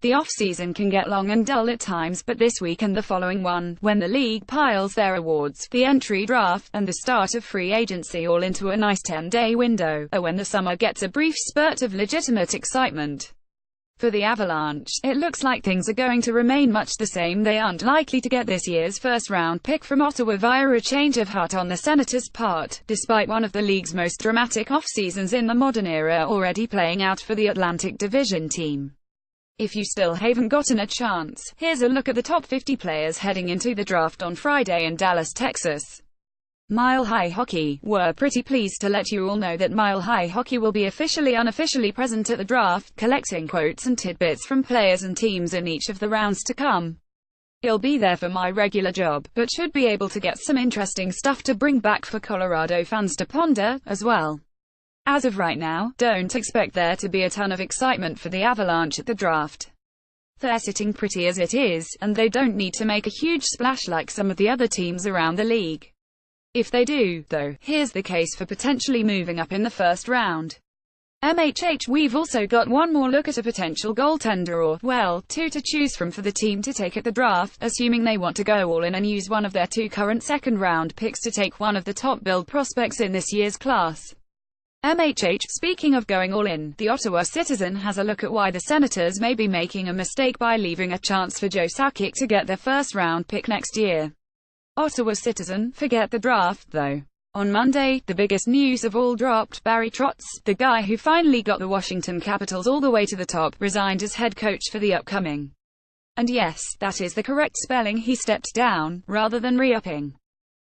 The off-season can get long and dull at times, but this week and the following one, when the league piles their awards, the entry draft, and the start of free agency all into a nice 10-day window, are when the summer gets a brief spurt of legitimate excitement. For the Avalanche, it looks like things are going to remain much the same. They aren't likely to get this year's first-round pick from Ottawa via a change of heart on the Senators' part, despite one of the league's most dramatic off-seasons in the modern era already playing out for the Atlantic Division team. If you still haven't gotten a chance, here's a look at the top 50 players heading into the draft on Friday in Dallas, Texas. Mile High Hockey. We're pretty pleased to let you all know that Mile High Hockey will be unofficially present at the draft, collecting quotes and tidbits from players and teams in each of the rounds to come. I'll be there for my regular job, but should be able to get some interesting stuff to bring back for Colorado fans to ponder, as well. As of right now, don't expect there to be a ton of excitement for the Avalanche at the draft. They're sitting pretty as it is, and they don't need to make a huge splash like some of the other teams around the league. If they do, though, here's the case for potentially moving up in the first round. We've also got one more look at a potential goaltender or, well, two to choose from for the team to take at the draft, assuming they want to go all in and use one of their two current second-round picks to take one of the top-billed prospects in this year's class. Speaking of going all in, the Ottawa Citizen has a look at why the Senators may be making a mistake by leaving a chance for Joe Sakic to get their first-round pick next year. Ottawa Citizen, forget the draft, though. On Monday, the biggest news of all dropped. Barry Trotz, the guy who finally got the Washington Capitals all the way to the top, resigned as head coach for the upcoming. And yes, that is the correct spelling, he stepped down, rather than re-upping.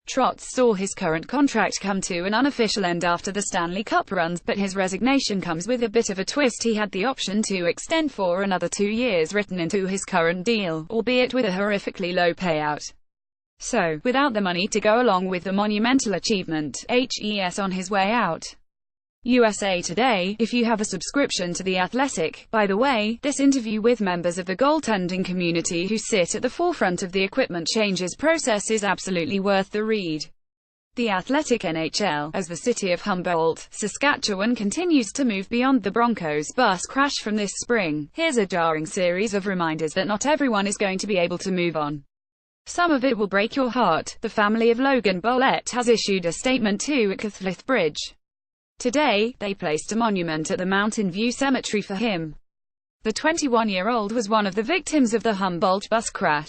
Trotz saw his current contract come to an unofficial end after the Stanley Cup runs, but his resignation comes with a bit of a twist. He had the option to extend for another 2 years written into his current deal, albeit with a horrifically low payout. So, without the money to go along with the monumental achievement, HES on his way out. USA Today, if you have a subscription to The Athletic, by the way, this interview with members of the goaltending community who sit at the forefront of the equipment changes process is absolutely worth the read. The Athletic NHL, as the city of Humboldt, Saskatchewan continues to move beyond the Broncos' bus crash from this spring, here's a jarring series of reminders that not everyone is going to be able to move on. Some of it will break your heart. The family of Logan Bolett has issued a statement to Catholic Bridge. Today, they placed a monument at the Mountain View Cemetery for him. The 21-year-old was one of the victims of the Humboldt bus crash.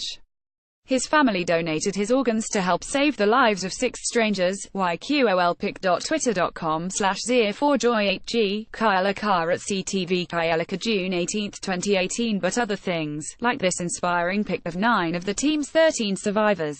His family donated his organs to help save the lives of 6 strangers. YQOLPic.twitter.com/Zero4Joy8G, Kyle Carr at CTV Kyle June 18, 2018. But other things, like this inspiring pic of 9 of the team's 13 survivors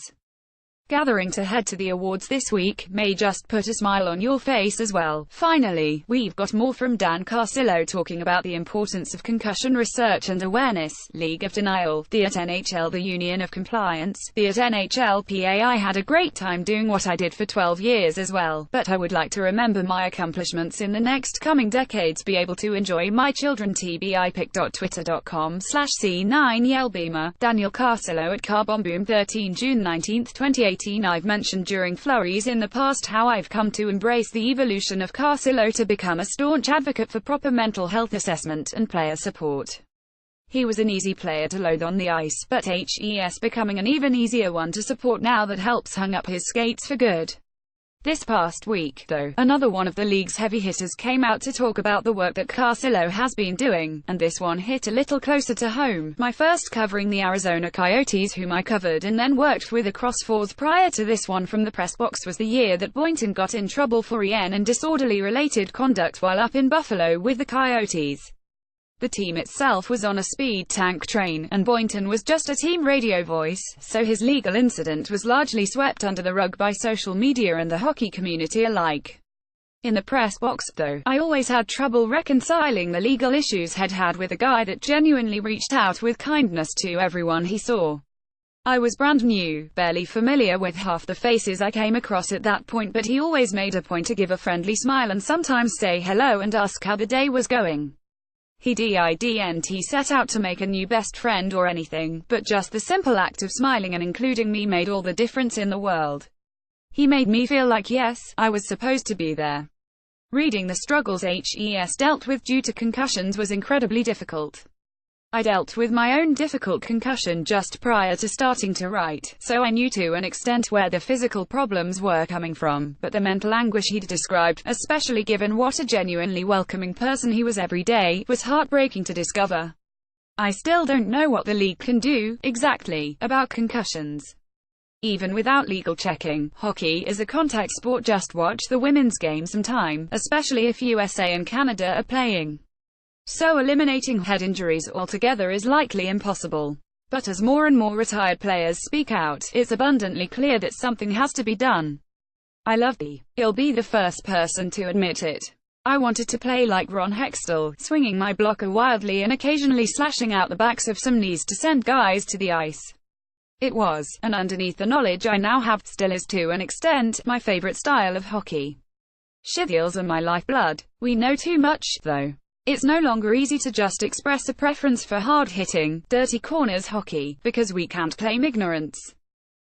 gathering to head to the awards this week, may just put a smile on your face as well. Finally, we've got more from Dan Carcillo talking about the importance of concussion research and awareness. League of Denial, the at NHL, the Union of Compliance, the at NHLPA. I had a great time doing what I did for 12 years as well, but I would like to remember my accomplishments in the next coming decades, be able to enjoy my children. TBIpic.twitter.com/C9YelBeamer, Daniel Carcillo at Carbonboom 13 June 19, 2018. I've mentioned during Flurries in the past how I've come to embrace the evolution of Carcillo to become a staunch advocate for proper mental health assessment and player support. He was an easy player to loathe on the ice, but HES becoming an even easier one to support now that helps hung up his skates for good. This past week, though, another one of the league's heavy hitters came out to talk about the work that Carcillo has been doing, and this one hit a little closer to home. My first covering the Arizona Coyotes, whom I covered and then worked with across fours prior to this one from the press box, was the year that Boynton got in trouble for EN and disorderly related conduct while up in Buffalo with the Coyotes. The team itself was on a speed tank train, and Boynton was just a team radio voice, so his legal incident was largely swept under the rug by social media and the hockey community alike. In the press box, though, I always had trouble reconciling the legal issues he'd had with a guy that genuinely reached out with kindness to everyone he saw. I was brand new, barely familiar with half the faces I came across at that point, but he always made a point to give a friendly smile and sometimes say hello and ask how the day was going. He didn't set out to make a new best friend or anything, but just the simple act of smiling and including me made all the difference in the world. He made me feel like, yes, I was supposed to be there. Reading the struggles HES dealt with due to concussions was incredibly difficult. I dealt with my own difficult concussion just prior to starting to write, so I knew to an extent where the physical problems were coming from, but the mental anguish he'd described, especially given what a genuinely welcoming person he was every day, was heartbreaking to discover. I still don't know what the league can do, exactly, about concussions. Even without legal checking, hockey is a contact sport. Just watch the women's game sometime, especially if USA and Canada are playing. So eliminating head injuries altogether is likely impossible. But as more and more retired players speak out, it's abundantly clear that something has to be done. I love I'll be the first person to admit it. I wanted to play like Ron Hextall, swinging my blocker wildly and occasionally slashing out the backs of some knees to send guys to the ice. It was, and underneath the knowledge I now have, still is to an extent, my favorite style of hockey. Shitfields are my lifeblood. We know too much, though. It's no longer easy to just express a preference for hard-hitting, dirty corners hockey, because we can't claim ignorance.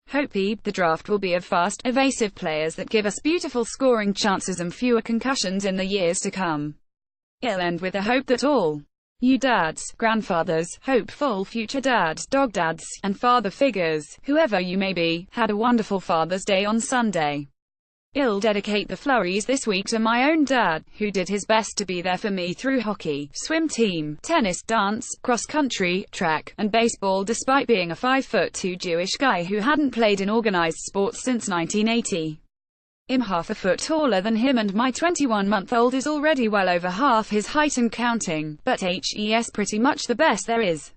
Hope the draft will be of fast, evasive players that give us beautiful scoring chances and fewer concussions in the years to come. It'll end with the hope that all you dads, grandfathers, hopeful future dads, dog dads, and father figures, whoever you may be, had a wonderful Father's Day on Sunday. I'll dedicate the flurries this week to my own dad, who did his best to be there for me through hockey, swim team, tennis, dance, cross-country, track, and baseball despite being a 5'2" Jewish guy who hadn't played in organized sports since 1980. I'm half a foot taller than him and my 21-month-old is already well over half his height and counting, but he's pretty much the best there is.